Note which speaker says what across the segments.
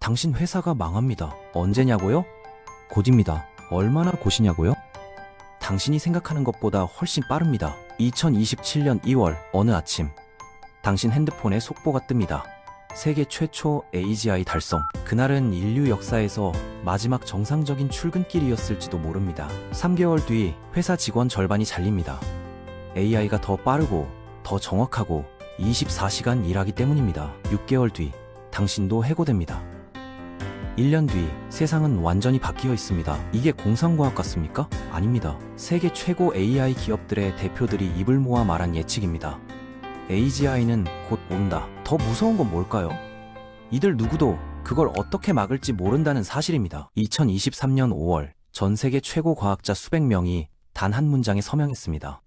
Speaker 1: 당신 회사가 망합니다. 언제냐고요?
Speaker 2: 곧입니다. 얼마나 곧이냐고요?
Speaker 1: 당신이 생각하는 것보다 훨씬 빠릅니다. 2027년 2월 어느 아침, 당신 핸드폰에 속보가 뜹니다. 세계 최초 AGI 달성. 그날은 인류 역사에서 마지막 정상적인 출근길이었을지도 모릅니다. 3개월 뒤 회사 직원 절반이 잘립니다. AI가 더 빠르고 더 정확하고 24시간 일하기 때문입니다. 6개월 뒤 당신도 해고됩니다. 1년 뒤 세상은 완전히 바뀌어 있습니다. 이게 공상과학 같습니까? 아닙니다. 세계 최고 AI 기업들의 대표들이 입을 모아 말한 예측입니다. AGI는 곧 온다. 더 무서운 건 뭘까요? 이들 누구도 그걸 어떻게 막을지 모른다는 사실입니다. 2023년 5월 전 세계 최고 과학자 수백 명이 단 한 문장에 서명했습니다.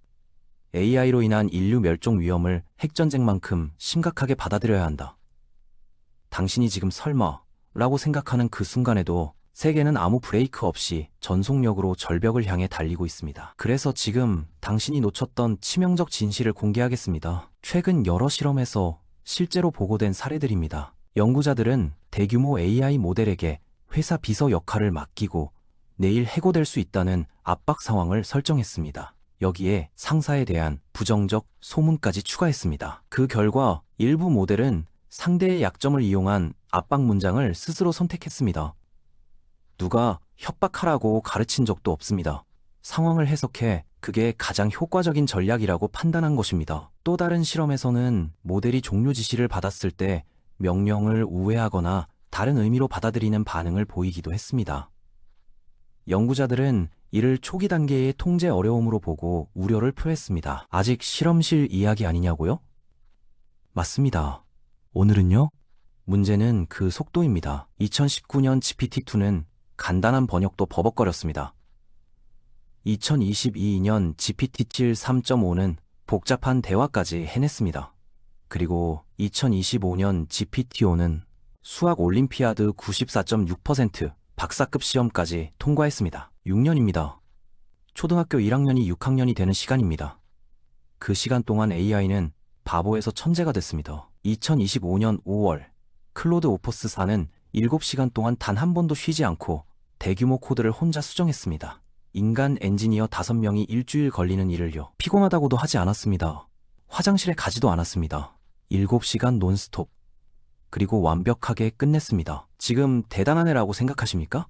Speaker 1: AI로 인한 인류 멸종 위험을 핵전쟁만큼 심각하게 받아들여야 한다. 당신이 지금 설마 라고 생각하는 그 순간에도 세계는 아무 브레이크 없이 전속력으로 절벽을 향해 달리고 있습니다. 그래서 지금 당신이 놓쳤던 치명적 진실을 공개하겠습니다. 최근 여러 실험에서 실제로 보고된 사례들입니다. 연구자들은 대규모 AI 모델에게 회사 비서 역할을 맡기고 내일 해고될 수 있다는 압박 상황을 설정했습니다. 여기에 상사에 대한 부정적 소문까지 추가했습니다. 그 결과 일부 모델은 상대의 약점을 이용한 압박 문장을 스스로 선택했습니다. 누가 협박하라고 가르친 적도 없습니다. 상황을 해석해 그게 가장 효과적인 전략이라고 판단한 것입니다. 또 다른 실험에서는 모델이 종료 지시를 받았을 때 명령을 우회하거나 다른 의미로 받아들이는 반응을 보이기도 했습니다. 연구자들은 이를 초기 단계의 통제 어려움으로 보고 우려를 표했습니다. 아직 실험실 이야기 아니냐고요? 맞습니다.
Speaker 2: 오늘은요?
Speaker 1: 문제는 그 속도입니다. 2019년 GPT-2는 간단한 번역도 버벅거렸습니다. 2022년 GPT-7 3.5는 복잡한 대화까지 해냈습니다. 그리고 2025년 GPT-5는 수학 올림피아드 94.6% 박사급 시험까지 통과했습니다. 6년입니다. 초등학교 1학년이 6학년이 되는 시간입니다. 그 시간 동안 AI는 바보에서 천재가 됐습니다. 2025년 5월 클로드 오퍼스 4는 7시간 동안 단 한 번도 쉬지 않고 대규모 코드를 혼자 수정했습니다. 인간 엔지니어 5명이 일주일 걸리는 일을요. 피곤하다고도 하지 않았습니다. 화장실에 가지도 않았습니다. 7시간 논스톱. 그리고 완벽하게 끝냈습니다. 지금 대단한 애라고 생각하십니까?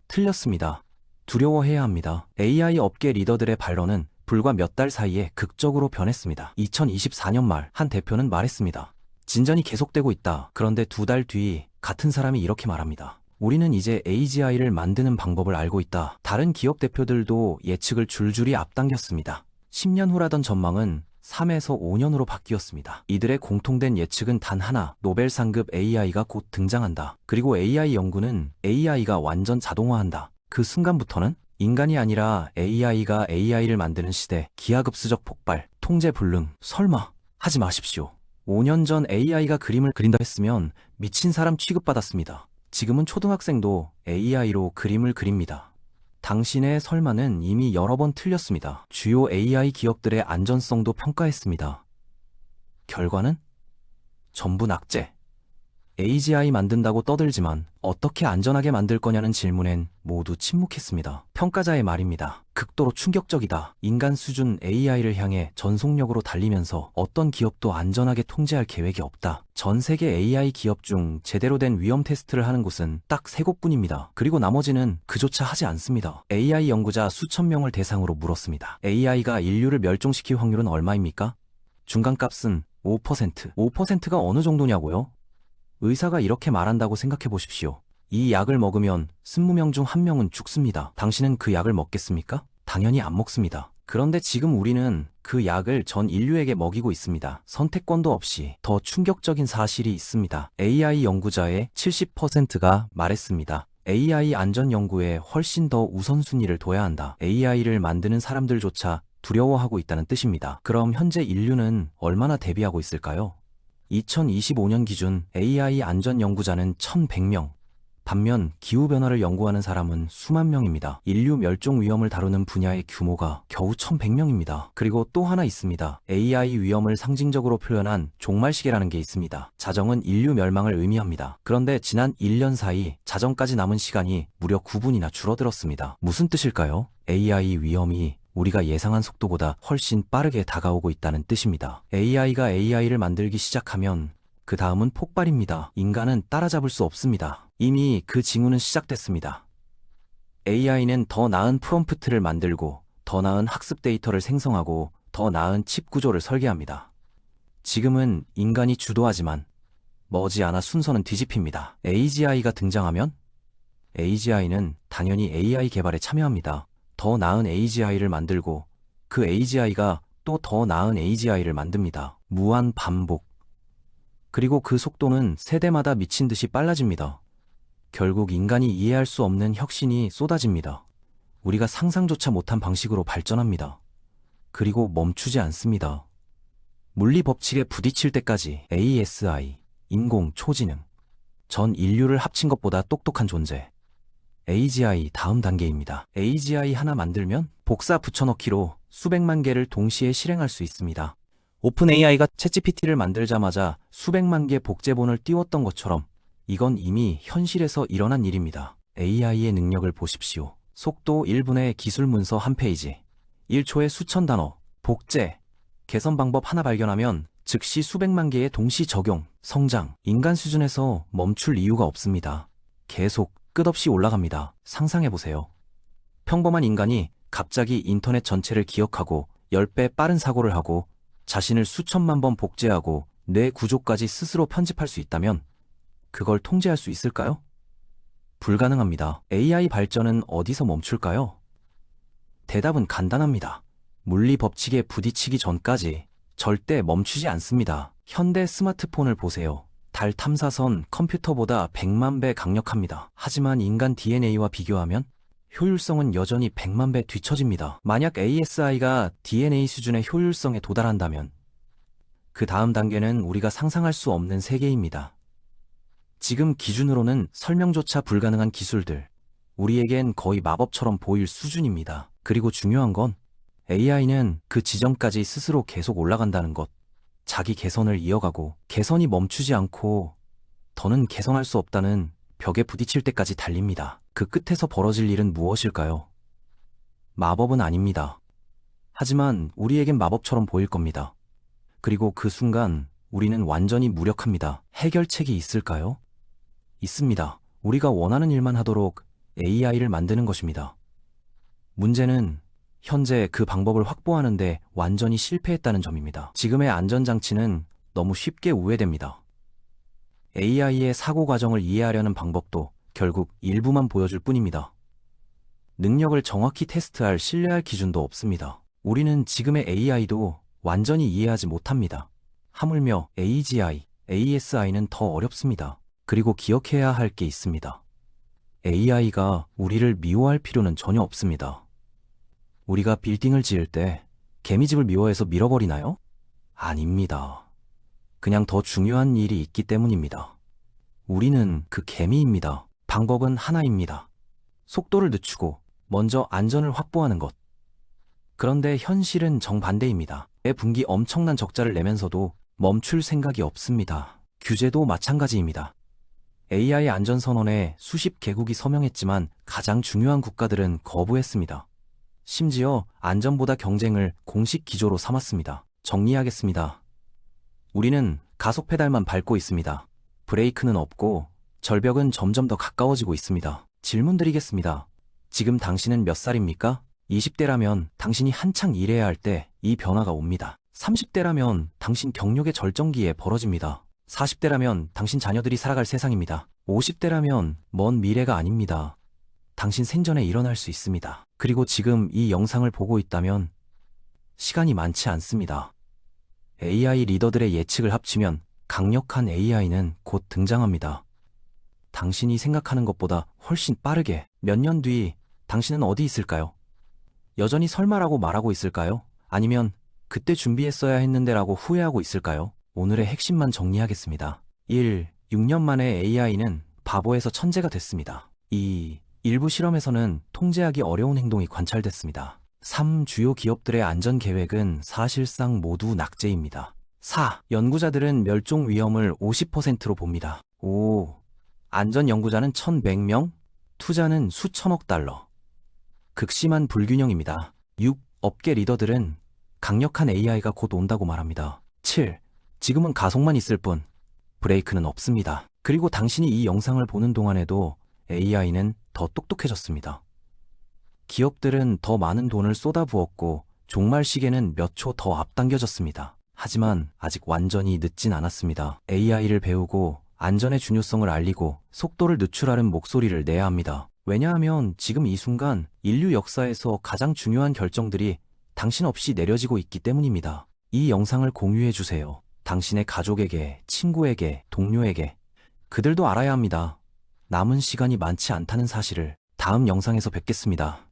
Speaker 1: 틀렸습니다. 두려워해야 합니다. AI 업계 리더들의 반론은 불과 몇 달 사이에 극적으로 변했습니다. 2024년 말 한 대표는 말했습니다. 진전이 계속되고 있다. 그런데 2달 뒤 같은 사람이 이렇게 말합니다. 우리는 이제 AGI를 만드는 방법을 알고 있다. 다른 기업 대표들도 예측을 줄줄이 앞당겼습니다. 10년 후라던 전망은 3에서 5년으로 바뀌었습니다. 이들의 공통된 예측은 단 하나, 노벨 상급 AI가 곧 등장한다. 그리고 AI 연구는 AI가 완전 자동화한다. 그 순간부터는 인간이 아니라 AI가 AI를 만드는 시대, 기하급수적 폭발, 통제 불능, 설마 하지 마십시오. 5년 전 AI가 그림을 그린다 했으면 미친 사람 취급받았습니다. 지금은 초등학생도 AI로 그림을 그립니다. 당신의 설마는 이미 여러 번 틀렸습니다. 주요 AI 기업들의 안전성도 평가했습니다. 결과는? 전부 낙제. AGI 만든다고 떠들지만 어떻게 안전하게 만들 거냐는 질문엔 모두 침묵했습니다. 평가자의 말입니다. 극도로 충격적이다. 인간 수준 AI를 향해 전속력으로 달리면서 어떤 기업도 안전하게 통제할 계획이 없다. 전 세계 AI 기업 중 제대로 된 위험 테스트를 하는 곳은 딱 3곳뿐입니다. 그리고 나머지는 그조차 하지 않습니다. AI 연구자 수천 명을 대상으로 물었습니다. AI가 인류를 멸종시킬 확률은 얼마입니까? 중간값은 5%. 5%가 어느 정도냐고요? 의사가 이렇게 말한다고 생각해 보십시오. 이 약을 먹으면 20명 중 1명은 죽습니다. 당신은 그 약을 먹겠습니까? 당연히 안 먹습니다. 그런데 지금 우리는 그 약을 전 인류에게 먹이고 있습니다. 선택권도 없이. 더 충격적인 사실이 있습니다. AI 연구자의 70%가 말했습니다. AI 안전 연구에 훨씬 더 우선순위를 둬야 한다. AI를 만드는 사람들조차 두려워하고 있다는 뜻입니다. 그럼 현재 인류는 얼마나 대비하고 있을까요? 2025년 기준 AI 안전 연구자는 1,100명, 반면 기후변화를 연구하는 사람은 수만 명입니다. 인류 멸종 위험을 다루는 분야의 규모가 겨우 1100명입니다. 그리고 또 하나 있습니다. AI 위험을 상징적으로 표현한 종말시계라는 게 있습니다. 자정은 인류 멸망을 의미합니다. 그런데 지난 1년 사이 자정까지 남은 시간이 무려 9분이나 줄어들었습니다. 무슨 뜻일까요? AI 위험이 우리가 예상한 속도보다 훨씬 빠르게 다가오고 있다는 뜻입니다. AI가 AI를 만들기 시작하면 그 다음은 폭발입니다. 인간은 따라잡을 수 없습니다. 이미 그 징후는 시작됐습니다. AI는 더 나은 프롬프트를 만들고 더 나은 학습 데이터를 생성하고 더 나은 칩 구조를 설계합니다. 지금은 인간이 주도하지만 머지않아 순서는 뒤집힙니다. AGI가 등장하면 AGI는 당연히 AI 개발에 참여합니다. 더 나은 AGI를 만들고 그 AGI가 또 더 나은 AGI를 만듭니다. 무한 반복. 그리고 그 속도는 세대마다 미친 듯이 빨라집니다. 결국 인간이 이해할 수 없는 혁신이 쏟아집니다. 우리가 상상조차 못한 방식으로 발전합니다. 그리고 멈추지 않습니다. 물리 법칙에 부딪힐 때까지 ASI, 인공 초지능, 전 인류를 합친 것보다 똑똑한 존재. AGI 다음 단계입니다. AGI 하나 만들면 복사 붙여넣기로 수백만 개를 동시에 실행할 수 있습니다. 오픈 AI가 챗GPT를 만들자마자 수백만 개 복제본을 띄웠던 것처럼 이건 이미 현실에서 일어난 일입니다. AI의 능력을 보십시오. 속도 1분의 기술 문서 한 페이지, 1초에 수천 단어, 복제, 개선 방법 하나 발견하면 즉시 수백만 개의 동시 적용, 성장, 인간 수준에서 멈출 이유가 없습니다. 계속 끝없이 올라갑니다. 상상해보세요. 평범한 인간이 갑자기 인터넷 전체를 기억하고 10배 빠른 사고를 하고 자신을 수천만 번 복제하고 뇌 구조까지 스스로 편집할 수 있다면 그걸 통제할 수 있을까요? 불가능합니다. AI 발전은 어디서 멈출까요? 대답은 간단합니다. 물리 법칙에 부딪히기 전까지 절대 멈추지 않습니다. 현대 스마트폰을 보세요. 달 탐사선 컴퓨터보다 100만 배 강력합니다. 하지만 인간 DNA와 비교하면 효율성은 여전히 100만 배 뒤처집니다. 만약 ASI가 DNA 수준의 효율성에 도달한다면 그 다음 단계는 우리가 상상할 수 없는 세계입니다. 지금 기준으로는 설명조차 불가능한 기술들, 우리에겐 거의 마법처럼 보일 수준입니다. 그리고 중요한 건 AI는 그 지점까지 스스로 계속 올라간다는 것, 자기 개선을 이어가고 개선이 멈추지 않고 더는 개선할 수 없다는 벽에 부딪힐 때까지 달립니다. 그 끝에서 벌어질 일은 무엇일까요? 마법은 아닙니다. 하지만 우리에겐 마법처럼 보일 겁니다. 그리고 그 순간 우리는 완전히 무력합니다. 해결책이 있을까요? 있습니다. 우리가 원하는 일만 하도록 AI를 만드는 것입니다. 문제는 현재 그 방법을 확보하는데 완전히 실패했다는 점입니다. 지금의 안전장치는 너무 쉽게 우회됩니다. AI의 사고 과정을 이해하려는 방법도 결국 일부만 보여줄 뿐입니다. 능력을 정확히 테스트할 신뢰할 기준도 없습니다. 우리는 지금의 AI도 완전히 이해하지 못합니다. 하물며 AGI, ASI는 더 어렵습니다. 그리고 기억해야 할 게 있습니다. AI가 우리를 미워할 필요는 전혀 없습니다. 우리가 빌딩을 지을 때 개미집을 미워해서 밀어버리나요? 아닙니다. 그냥 더 중요한 일이 있기 때문입니다. 우리는 그 개미입니다. 방법은 하나입니다. 속도를 늦추고 먼저 안전을 확보하는 것. 그런데 현실은 정반대입니다. 매 분기 엄청난 적자를 내면서도 멈출 생각이 없습니다. 규제도 마찬가지입니다. AI 안전선언에 수십 개국이 서명했지만 가장 중요한 국가들은 거부했습니다. 심지어 안전보다 경쟁을 공식 기조로 삼았습니다. 정리하겠습니다. 우리는 가속 페달만 밟고 있습니다. 브레이크는 없고 절벽은 점점 더 가까워지고 있습니다. 질문 드리겠습니다. 지금 당신은 몇 살입니까? 20대라면 당신이 한창 일해야 할 때 이 변화가 옵니다. 30대라면 당신 경력의 절정기에 벌어집니다. 40대라면 당신 자녀들이 살아갈 세상입니다. 50대라면 먼 미래가 아닙니다. 당신 생전에 일어날 수 있습니다. 그리고 지금 이 영상을 보고 있다면 시간이 많지 않습니다. AI 리더들의 예측을 합치면 강력한 AI는 곧 등장합니다. 당신이 생각하는 것보다 훨씬 빠르게. 몇 년 뒤 당신은 어디 있을까요? 여전히 설마라고 말하고 있을까요? 아니면 그때 준비했어야 했는데라고 후회하고 있을까요? 오늘의 핵심만 정리하겠습니다. 1. 6년 만에 AI는 바보에서 천재가 됐습니다. 이 일부 실험에서는 통제하기 어려운 행동이 관찰됐습니다. 3. 주요 기업들의 안전 계획은 사실상 모두 낙제입니다. 4. 연구자들은 멸종 위험을 50%로 봅니다. 5. 안전 연구자는 1,100명, 투자는 수천억 달러. 극심한 불균형입니다. 6. 업계 리더들은 강력한 AI가 곧 온다고 말합니다. 7. 지금은 가속만 있을 뿐 브레이크는 없습니다. 그리고 당신이 이 영상을 보는 동안에도 AI는 더 똑똑해졌습니다. 기업들은 더 많은 돈을 쏟아부었고 종말 시계는 몇 초 더 앞당겨졌습니다. 하지만 아직 완전히 늦진 않았습니다. AI를 배우고 안전의 중요성을 알리고 속도를 늦추라는 목소리를 내야 합니다. 왜냐하면 지금 이 순간 인류 역사에서 가장 중요한 결정들이 당신 없이 내려지고 있기 때문입니다. 이 영상을 공유해 주세요. 당신의 가족에게, 친구에게, 동료에게. 그들도 알아야 합니다. 남은 시간이 많지 않다는 사실을. 다음 영상에서 뵙겠습니다.